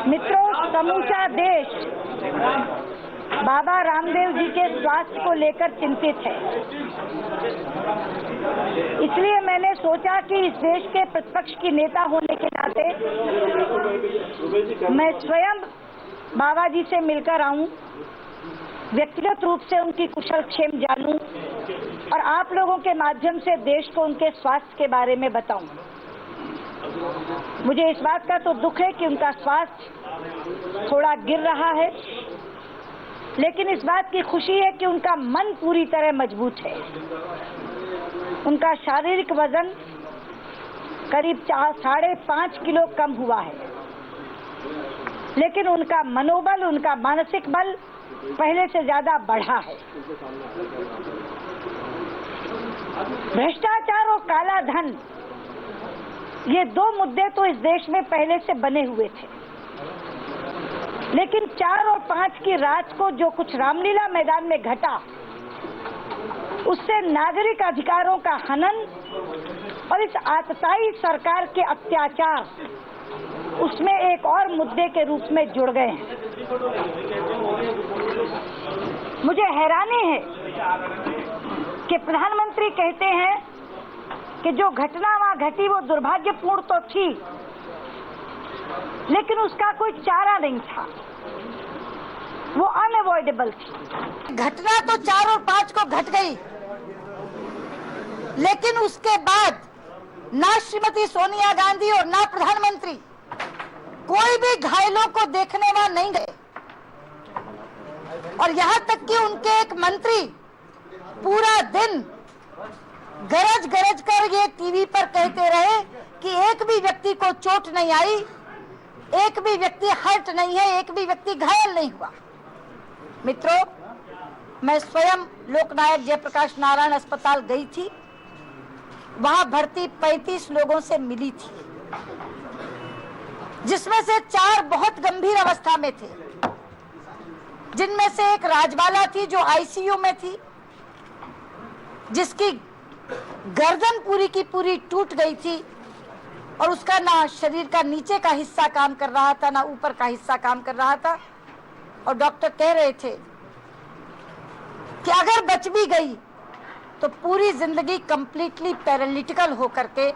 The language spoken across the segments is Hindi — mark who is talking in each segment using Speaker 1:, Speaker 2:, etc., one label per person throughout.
Speaker 1: मित्रों, समूचा देश बाबा रामदेव जी के स्वास्थ्य को लेकर चिंतित है। इसलिए मैंने सोचा कि इस देश के प्रतिपक्ष की नेता होने के नाते मैं स्वयं बाबा जी से मिलकर आऊं, व्यक्तिगत रूप से उनकी कुशल क्षेम जानूं और आप लोगों के माध्यम से देश को उनके स्वास्थ्य के बारे में बताऊं। मुझे इस बात का तो दुख है कि उनका स्वास्थ्य थोड़ा गिर रहा है, लेकिन इस बात की खुशी है कि उनका मन पूरी तरह मजबूत है। उनका शारीरिक वजन करीब 5.5 किलो कम हुआ है, लेकिन उनका मनोबल, उनका मानसिक बल पहले से ज्यादा बढ़ा है। भ्रष्टाचार और काला धन, ये दो मुद्दे तो इस देश में पहले से बने हुए थे, लेकिन 4 और 5 की रात को जो कुछ रामलीला मैदान में घटा, उससे नागरिक अधिकारों का हनन और इस आतताई सरकार के अत्याचार उसमें एक और मुद्दे के रूप में जुड़ गए हैं। मुझे हैरानी है कि प्रधानमंत्री कहते हैं कि जो घटना वहां घटी वो दुर्भाग्यपूर्ण तो थी, लेकिन उसका कोई चारा नहीं था, वो अनअवॉइडेबल थी।
Speaker 2: घटना तो 4 और 5 को घट गई, लेकिन उसके बाद ना श्रीमती सोनिया गांधी और ना प्रधानमंत्री कोई भी घायलों को देखने वहां नहीं गए। और यहां तक कि उनके एक मंत्री पूरा दिन गरज गरज कर ये टीवी पर कहते रहे कि एक भी व्यक्ति को चोट नहीं आई, एक भी व्यक्ति हर्ट नहीं है, एक भी व्यक्ति घायल नहीं हुआ। मित्रों, मैं स्वयं लोकनायक जयप्रकाश नारायण अस्पताल गई थी, वहां भर्ती 35 लोगों से मिली थी, जिसमें से 4 बहुत गंभीर अवस्था में थे, जिनमें से एक राजबाला थी जो आईसीयू में थी, जिसकी गर्दन पूरी की पूरी टूट गई थी और उसका ना शरीर का नीचे का हिस्सा काम कर रहा था, ना ऊपर का हिस्सा काम कर रहा था। और डॉक्टर कह रहे थे कि अगर बच भी गई तो पूरी जिंदगी कंप्लीटली पैरालिटिकल होकर के,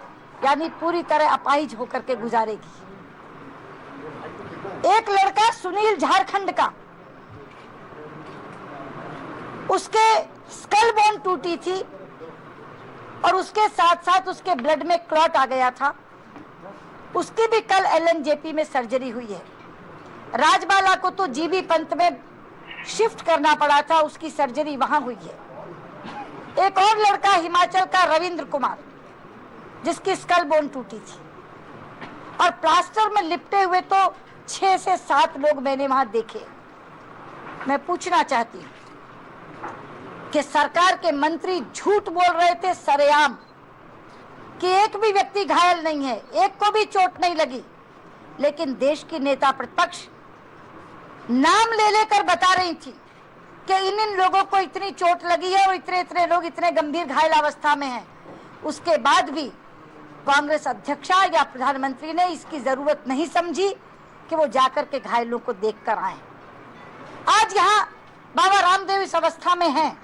Speaker 2: यानी पूरी तरह अपाहिज होकर के गुजारेगी। एक लड़का सुनील, झारखंड का, उसके स्कल बोन टूटी थी और उसके साथ साथ उसके ब्लड में क्लॉट आ गया था। उसकी भी कल एलएनजेपी में सर्जरी हुई है। राजबाला को तो जीबी पंत में शिफ्ट करना पड़ा था, उसकी सर्जरी वहां हुई है। एक और लड़का हिमाचल का रविंद्र कुमार, जिसकी स्कल बोन टूटी थी और प्लास्टर में लिपटे हुए तो 6 से 7 लोग मैंने वहां देखे। मैं पूछना चाहती हूं कि सरकार के मंत्री झूठ बोल रहे थे सरेआम कि एक भी व्यक्ति घायल नहीं है, एक को भी चोट नहीं लगी, लेकिन देश की नेता प्रतिपक्ष नाम ले लेकर बता रही थी कि इन लोगों को इतनी चोट लगी है और इतने लोग इतने गंभीर घायल अवस्था में हैं। उसके बाद भी कांग्रेस अध्यक्षा या प्रधानमंत्री ने इसकी जरूरत नहीं समझी कि वो जाकर के घायलों को देख कर आए। आज यहाँ बाबा रामदेव इस अवस्था में हैं,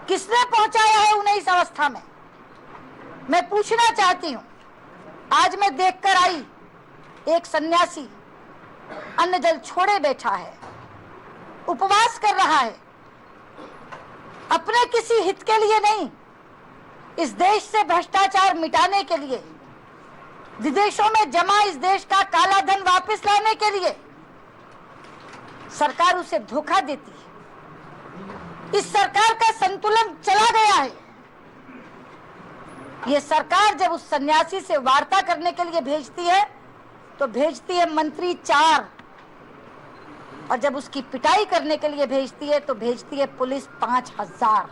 Speaker 2: किसने पहुंचाया है उन्हें इस अवस्था में? मैं पूछना चाहती हूं। आज मैं देखकर आई, एक सन्यासी अन्न जल छोड़े बैठा है, उपवास कर रहा है, अपने किसी हित के लिए नहीं, इस देश से भ्रष्टाचार मिटाने के लिए, विदेशों में जमा इस देश का काला धन वापस लाने के लिए। सरकार उसे धोखा देती है। इस सरकार का संतुलन चला गया है। ये सरकार जब उस सन्यासी से वार्ता करने के लिए भेजती है तो भेजती है मंत्री 4, और जब उसकी पिटाई करने के लिए भेजती है तो भेजती है पुलिस 5000।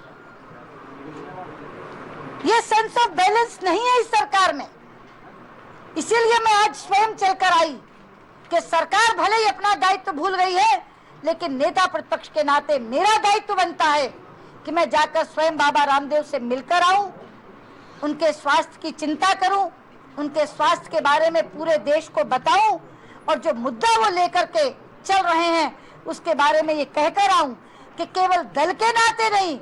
Speaker 2: ये सेंस ऑफ बैलेंस नहीं है इस सरकार में। इसीलिए मैं आज स्वयं चलकर आई कि सरकार भले ही अपना दायित्व भूल गई है, लेकिन नेता प्रतिपक्ष के नाते मेरा दायित्व बनता है कि मैं जाकर स्वयं बाबा रामदेव से मिलकर आऊं, उनके स्वास्थ्य की चिंता करूं, उनके स्वास्थ्य के बारे में पूरे देश को बताऊं और जो मुद्दा वो लेकर के चल रहे हैं उसके बारे में ये कहकर आऊं कि केवल दल के नाते नहीं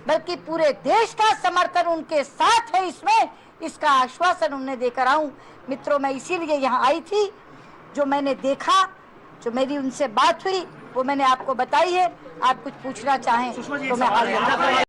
Speaker 2: बल्कि पूरे देश का समर्थन उनके साथ है, इसमें इसका आश्वासन उन्हें देकर आऊं। मित्रों, मैं इसीलिए यहाँ आई थी। जो मैंने देखा, जो मेरी उनसे बात हुई वो मैंने आपको बताई है। आप कुछ पूछना चाहें तो मैं